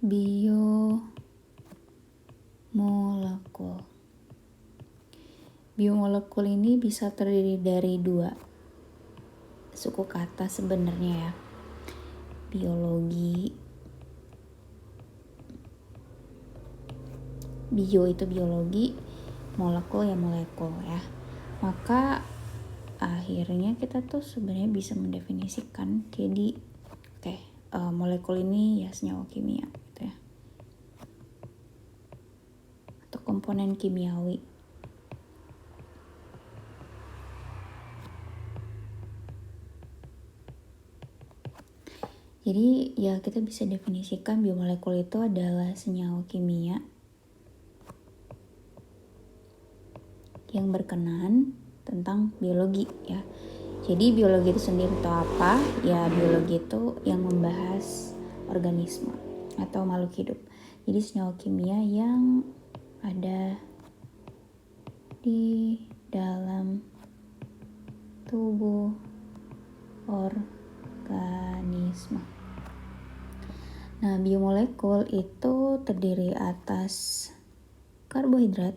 Biomolekul. Biomolekul ini bisa terdiri dari dua suku kata sebenarnya ya. Biologi. Bio itu biologi, molekul ya molekul ya. Maka akhirnya kita tuh sebenarnya bisa mendefinisikan jadi molekul ini ya senyawa kimia gitu ya. Atau komponen kimiawi. Jadi ya kita bisa definisikan biomolekul itu adalah senyawa kimia yang berkenaan tentang biologi ya. Jadi biologi itu sendiri itu apa? Ya biologi itu yang membahas organisme atau makhluk hidup. Jadi senyawa kimia yang ada di dalam tubuh organisme. Nah, biomolekul itu terdiri atas karbohidrat,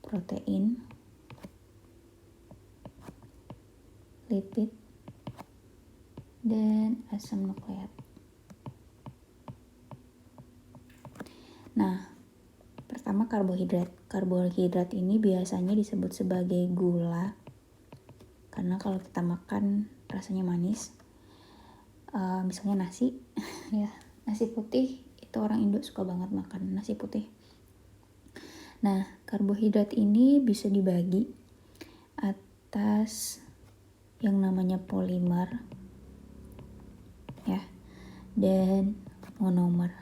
protein, lipid, dan asam nukleat. Nah, pertama karbohidrat. Karbohidrat ini biasanya disebut sebagai gula karena kalau kita makan rasanya manis. Misalnya nasi, ya nasi putih itu orang Indo suka banget makan nasi putih. Nah, karbohidrat ini bisa dibagi atas yang namanya polimer ya dan monomer.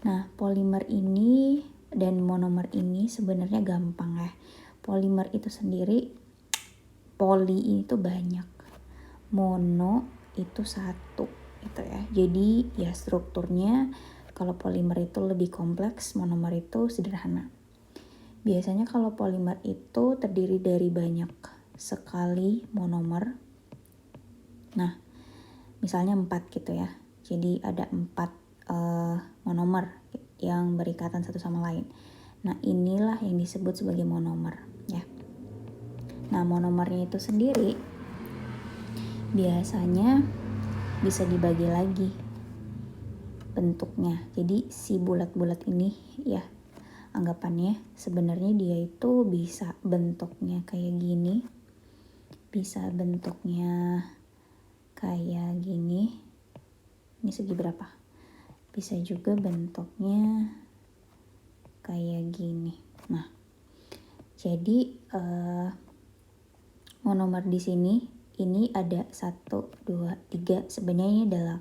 Nah, polimer ini dan monomer ini sebenarnya gampang ya. Polimer itu sendiri, poli itu banyak, mono itu satu gitu ya. Jadi ya strukturnya kalau polimer itu lebih kompleks, monomer itu sederhana. Biasanya kalau polimer itu terdiri dari banyak sekali monomer. Nah, misalnya 4 gitu ya. Jadi ada 4 monomer yang berikatan satu sama lain. Nah, inilah yang disebut sebagai monomer ya. Nah, monomernya itu sendiri biasanya bisa dibagi lagi bentuknya. Jadi si bulat-bulat ini ya, anggapannya sebenarnya dia itu bisa bentuknya kayak gini, bisa bentuknya kayak gini. Ini segi berapa? Bisa juga bentuknya kayak gini. Nah, jadi monomer di sini ini ada 1, 2, 3. Sebenarnya ini adalah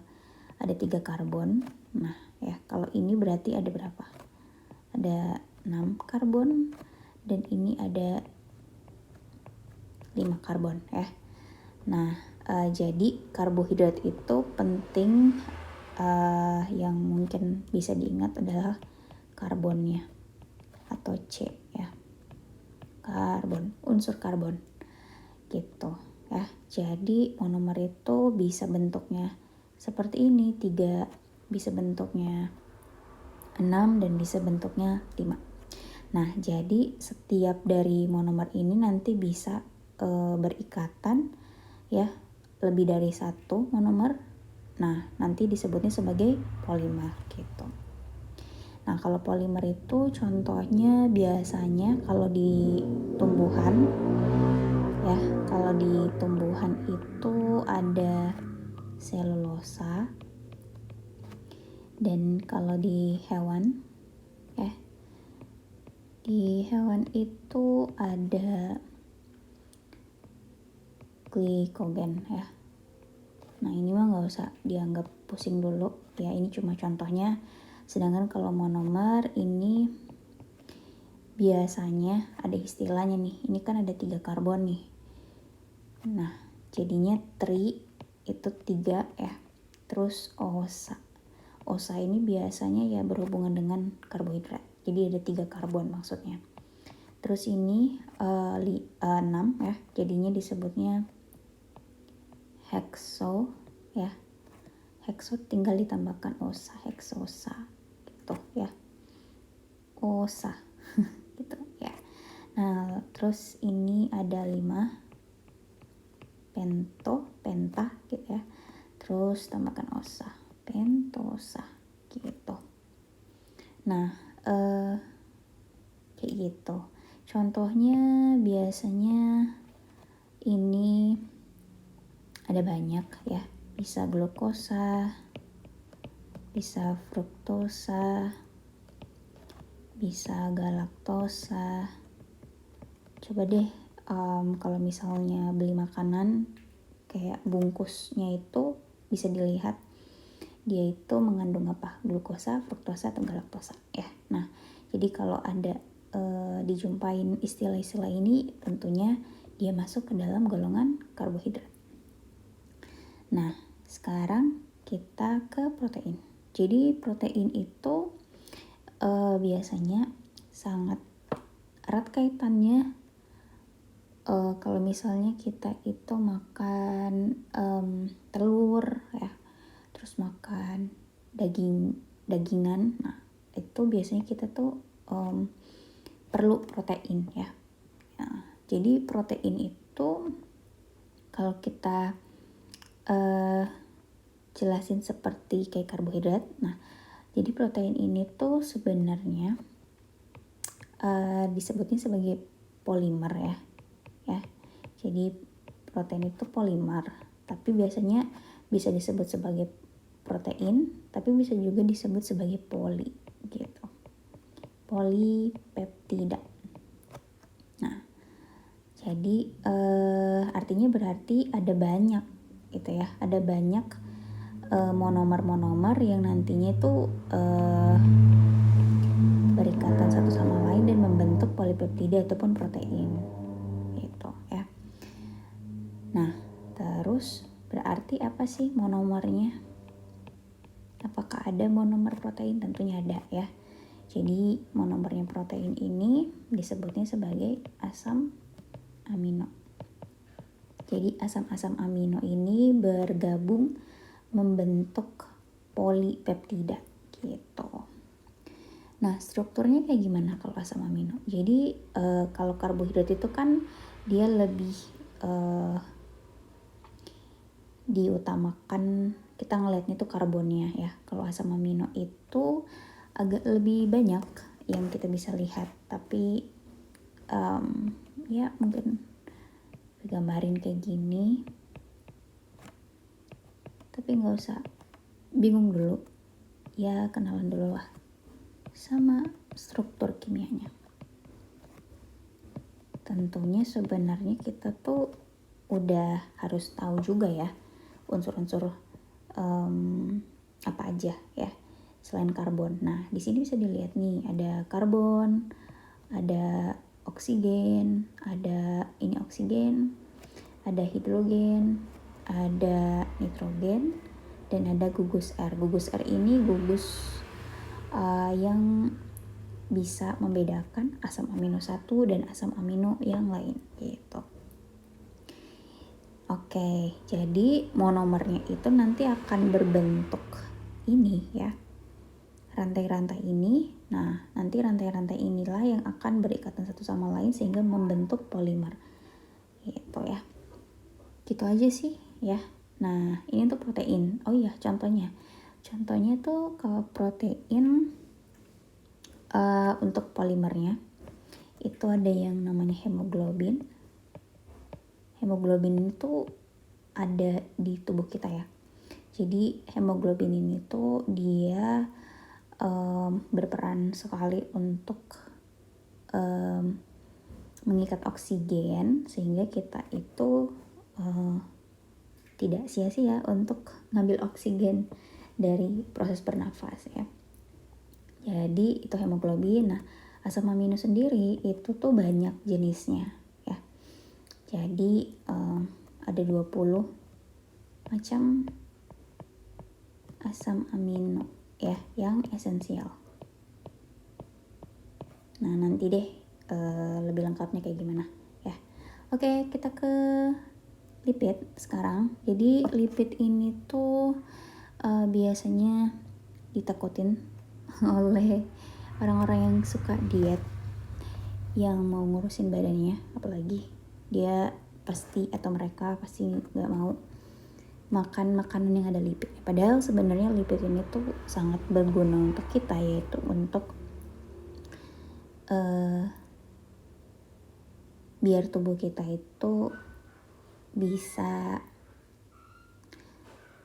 ada 3 karbon. Nah, ya kalau ini berarti ada berapa? Ada 6 karbon dan ini ada 5 karbon ya. Nah, jadi karbohidrat itu penting, yang mungkin bisa diingat adalah karbonnya atau C ya. Karbon, unsur karbon gitu ya. Jadi monomer itu bisa bentuknya seperti ini, 3, bisa bentuknya 6 dan bisa bentuknya 5. Nah, jadi setiap dari monomer ini nanti bisa berikatan ya, lebih dari 1 monomer. Nah, nanti disebutnya sebagai polimer gitu. Nah, kalau polimer itu contohnya biasanya kalau di tumbuhan ya, kalau di tumbuhan itu ada selulosa, dan kalau di hewan ya, di hewan itu ada glikogen ya. Nah, ini mah nggak usah dianggap pusing dulu ya, ini cuma contohnya. Sedangkan kalau monomer ini biasanya ada istilahnya nih, ini kan ada 3 karbon nih. Nah, jadinya tri itu 3 ya. Terus osa. Osa ini biasanya ya berhubungan dengan karbohidrat. Jadi ada 3 karbon maksudnya. Terus ini 6 ya, jadinya disebutnya hekso ya. Hekso tinggal ditambahkan osa, heksosa gitu ya. Osa gitu ya. Nah, terus ini ada 5 penta gitu ya. Terus tambahkan osa, pentosa gitu. Nah, kayak gitu. Contohnya biasanya ini ada banyak ya. Bisa glukosa, bisa fruktosa, bisa galaktosa. Coba deh kalau misalnya beli makanan kayak bungkusnya itu bisa dilihat dia itu mengandung apa, glukosa, fruktosa, atau galaktosa ya. Nah, jadi kalau ada dijumpain istilah-istilah ini, tentunya dia masuk ke dalam golongan karbohidrat. Nah, sekarang kita ke protein. Jadi protein itu biasanya sangat erat kaitannya kalau misalnya kita itu makan telur ya, terus makan dagingan. Nah, itu biasanya kita tuh perlu protein ya. Nah, jadi protein itu kalau kita jelasin seperti kayak karbohidrat. Nah, jadi protein ini tuh sebenarnya disebutnya sebagai polimer ya. Jadi protein itu polimer, tapi biasanya bisa disebut sebagai protein, tapi bisa juga disebut sebagai poli gitu. Polipeptida. Nah, jadi artinya berarti ada banyak gitu ya, ada banyak monomer-monomer yang nantinya itu berikatan satu sama lain dan membentuk polipeptida ataupun protein gitu ya. Nah, terus berarti apa sih monomernya? Apakah ada monomer protein? Tentunya ada ya. Jadi monomernya protein ini disebutnya sebagai asam amino. Jadi asam-asam amino ini bergabung membentuk polipeptida gitu. Nah, strukturnya kayak gimana kalau asam amino? Jadi kalau karbohidrat itu kan dia lebih diutamakan, kita ngelihatnya tuh karbonnya ya. Kalau asam amino itu agak lebih banyak yang kita bisa lihat, tapi ya mungkin digambarin kayak gini, tapi nggak usah bingung dulu ya, kenalan dulu lah sama struktur kimianya. Tentunya sebenarnya kita tuh udah harus tahu juga ya unsur-unsur apa aja ya selain karbon. Nah, di sini bisa dilihat nih, ada karbon, ada oksigen, ada ini oksigen, ada hidrogen, ada nitrogen, dan ada gugus R. Gugus R ini gugus yang bisa membedakan asam amino 1 dan asam amino yang lain gitu. Oke, jadi monomernya itu nanti akan berbentuk ini ya, rantai-rantai ini. Nah, nanti rantai-rantai inilah yang akan berikatan satu sama lain sehingga membentuk polimer gitu ya. Gitu aja sih ya. Nah, ini tuh protein. Oh iya, contohnya tuh kalau protein untuk polimernya itu ada yang namanya hemoglobin. Hemoglobin itu ada di tubuh kita ya. Jadi hemoglobin ini tuh dia berperan sekali untuk mengikat oksigen sehingga kita itu tidak sia-sia untuk ngambil oksigen dari proses bernafas ya. Jadi itu hemoglobin. Nah, asam amino sendiri itu tuh banyak jenisnya ya. Jadi ada 20 macam asam amino ya yang esensial. Nah, nanti deh lebih lengkapnya kayak gimana ya. Oke, kita ke lipid sekarang. Jadi lipid ini tuh biasanya ditakutin oleh orang-orang yang suka diet, yang mau ngurusin badannya, apalagi dia pasti atau mereka pasti nggak mau makan makanan yang ada lipidnya. Padahal sebenarnya lipid ini tuh sangat berguna untuk kita, yaitu untuk biar tubuh kita itu bisa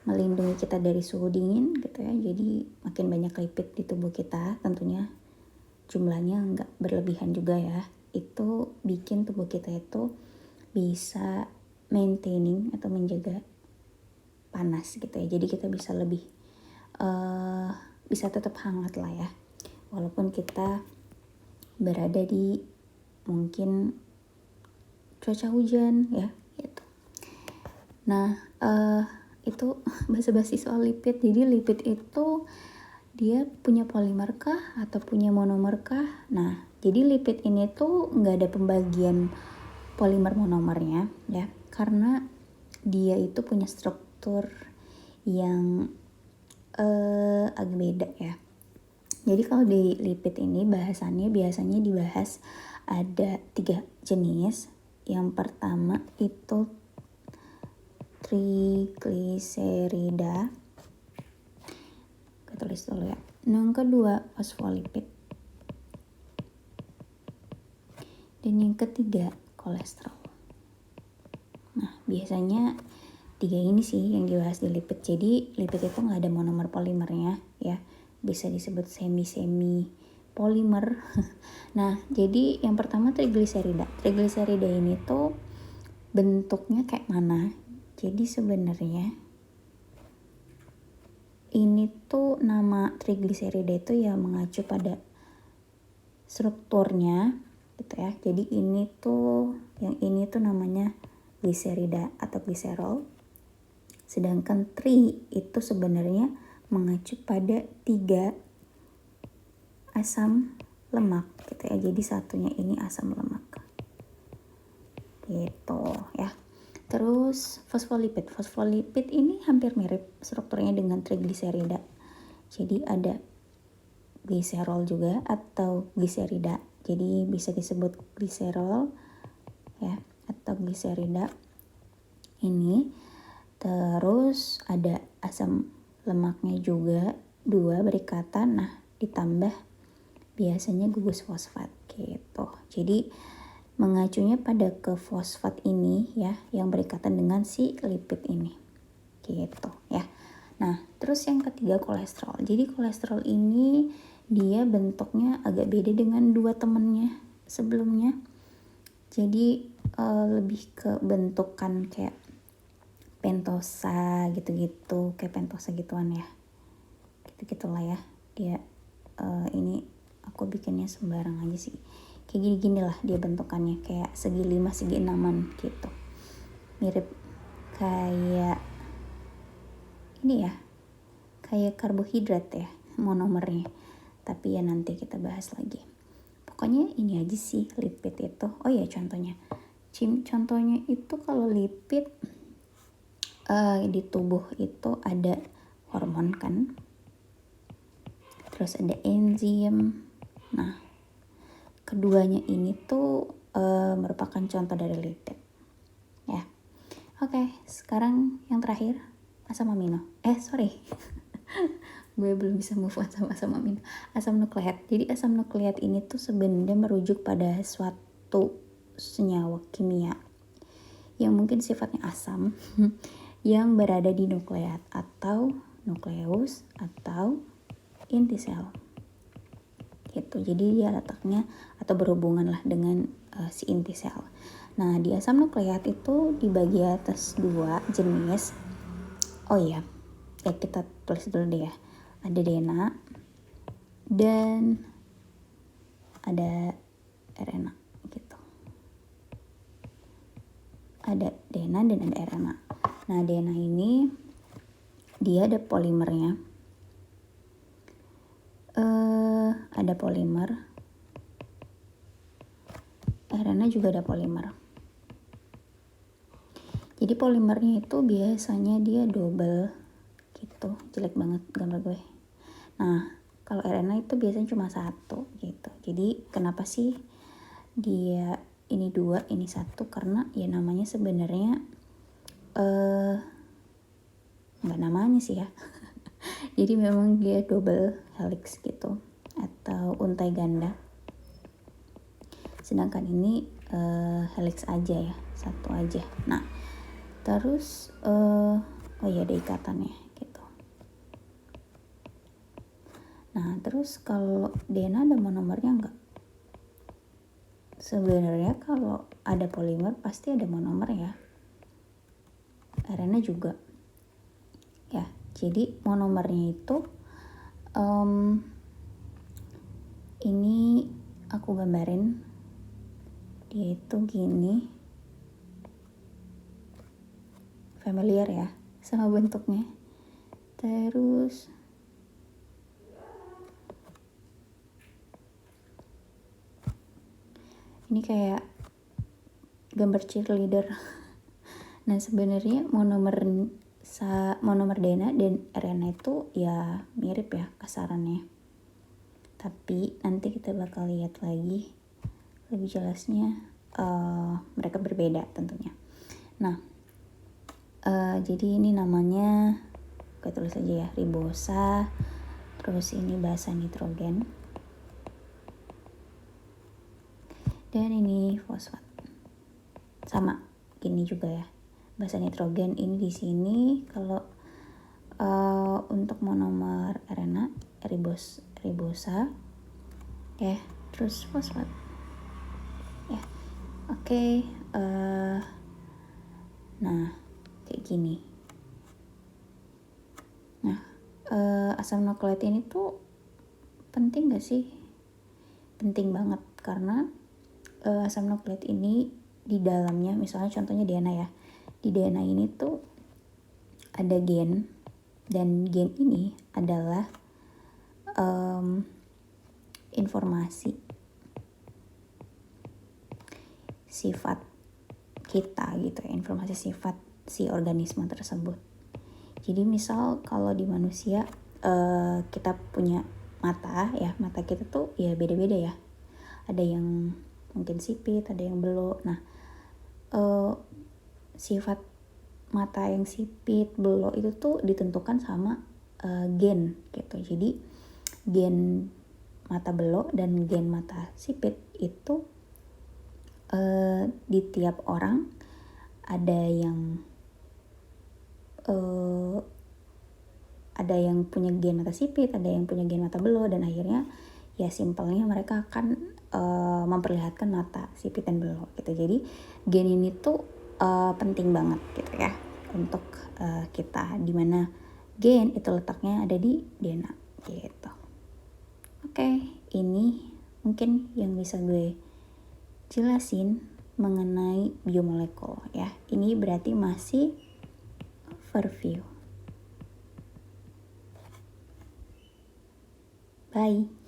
melindungi kita dari suhu dingin gitu ya. Jadi makin banyak lipid di tubuh kita, tentunya jumlahnya nggak berlebihan juga ya, itu bikin tubuh kita itu bisa maintaining atau menjaga panas gitu ya. Jadi kita bisa lebih bisa tetap hangat lah ya, walaupun kita berada di mungkin cuaca hujan ya gitu. Nah itu basa-basi soal lipid. Jadi lipid itu dia punya polimer kah atau punya monomer kah? Nah jadi lipid ini tuh nggak ada pembagian polimer monomernya ya, karena dia itu punya struktur yang agak beda ya. Jadi kalau di lipid ini bahasannya biasanya dibahas ada 3 jenis. Yang pertama itu trigliserida, kita tulis dulu ya. Yang kedua fosfolipid, dan yang ketiga kolesterol. Nah biasanya 3 ini sih yang dibahas di lipid. Jadi lipid itu nggak ada monomer polimernya ya, bisa disebut semi polimer. Nah jadi yang pertama trigliserida. Trigliserida ini tuh bentuknya kayak mana? Jadi sebenarnya ini tuh nama trigliserida itu ya mengacu pada strukturnya gitu ya. Jadi ini tuh, yang ini tuh namanya gliserida atau gliserol. Sedangkan tri itu sebenarnya mengacu pada 3 asam lemak gitu ya. Jadi satunya ini asam lemak gitu ya. Terus fosfolipid. Fosfolipid ini hampir mirip strukturnya dengan trigliserida. Jadi ada gliserol juga atau gliserida. Jadi bisa disebut gliserol ya atau gliserida ini. Terus ada asam lemaknya juga 2 berikatan. Nah ditambah biasanya gugus fosfat gitu. Jadi mengacunya pada ke fosfat ini ya, yang berikatan dengan si lipid ini gitu ya. Nah terus yang ketiga kolesterol. Jadi kolesterol ini dia bentuknya agak beda dengan 2 temennya sebelumnya. Jadi lebih ke bentukan kayak pentosa gitu-gitu, kayak pentosa gituan ya, gitu-gitulah ya. Dia ini aku bikinnya sembarang aja sih, kayak gini-gini lah dia bentukannya, kayak segi 5 segi 6an gitu, mirip kayak ini ya, kayak karbohidrat ya monomernya, tapi ya nanti kita bahas lagi. Pokoknya ini aja sih lipid itu. Oh ya contohnya itu kalau lipid di tubuh itu ada hormon kan, terus ada enzim. Nah keduanya ini tuh merupakan contoh dari lipid ya. Oke, sekarang yang terakhir asam amino. Gue belum bisa move on sama asam amino. Asam nukleat. Jadi asam nukleat ini tuh sebenarnya merujuk pada suatu senyawa kimia yang mungkin sifatnya asam yang berada di nukleat atau nukleus atau inti sel gitu. Jadi dia letaknya atau berhubungan lah dengan si inti sel. Nah di asam nukleat itu dibagi atas 2 jenis. Oh iya ya, kita tulis dulu deh ya. Ada DNA dan ada RNA gitu. Ada DNA dan ada RNA. Nah DNA ini dia ada polimernya, ada polimer RNA juga ada polimer. Jadi polimernya itu biasanya dia double gitu. Jelek banget gambar gue. Nah, kalau RNA itu biasanya cuma satu gitu. Jadi kenapa sih dia ini 2, ini 1? Karena ya namanya sebenarnya nggak namanya sih ya. Jadi memang dia double helix gitu atau untai ganda. Sedangkan ini helix aja ya, satu aja. Nah, terus oh iya ada ikatannya gitu. Nah, terus kalau DNA ada monomernya enggak? Sebenarnya kalau ada polimer pasti ada monomer ya. RNA juga. Ya, jadi monomernya itu ini aku gambarin, dia itu gini. Familiar ya sama bentuknya. Terus ini kayak gambar cheerleader. Nah, sebenarnya monomer DNA dan RNA itu ya mirip ya kasarannya. Tapi nanti kita bakal lihat lagi lebih jelasnya, mereka berbeda tentunya. Nah, jadi ini namanya, gue tulis aja ya, ribosa. Terus ini basa nitrogen. Dan ini fosfat. Sama, gini juga ya. Basa nitrogen ini di sini. Kalau untuk monomer RNA, ribosa. Ya, terus fosfat. Ya, oke. Nah, kayak gini. Nah, asam nukleat ini tuh penting gak sih? Penting banget karena asam nukleat ini di dalamnya, misalnya contohnya DNA ya. Di DNA ini tuh ada gen, dan gen ini adalah informasi sifat kita gitu ya, informasi sifat si organisme tersebut. Jadi misal kalau di manusia kita punya mata ya, mata kita tuh ya beda-beda ya. Ada yang mungkin sipit, ada yang belok. Nah, sifat mata yang sipit, belok itu tuh ditentukan sama gen gitu. Jadi gen mata belok dan gen mata sipit itu di tiap orang ada yang punya gen mata sipit, ada yang punya gen mata belok, dan akhirnya ya simpelnya mereka akan memperlihatkan mata sipit dan belok gitu. Jadi gen ini tuh penting banget gitu ya untuk kita, dimana gen itu letaknya ada di DNA gitu. Oke, ini mungkin yang bisa gue jelasin mengenai biomolekul ya. Ini berarti masih overview. Bye.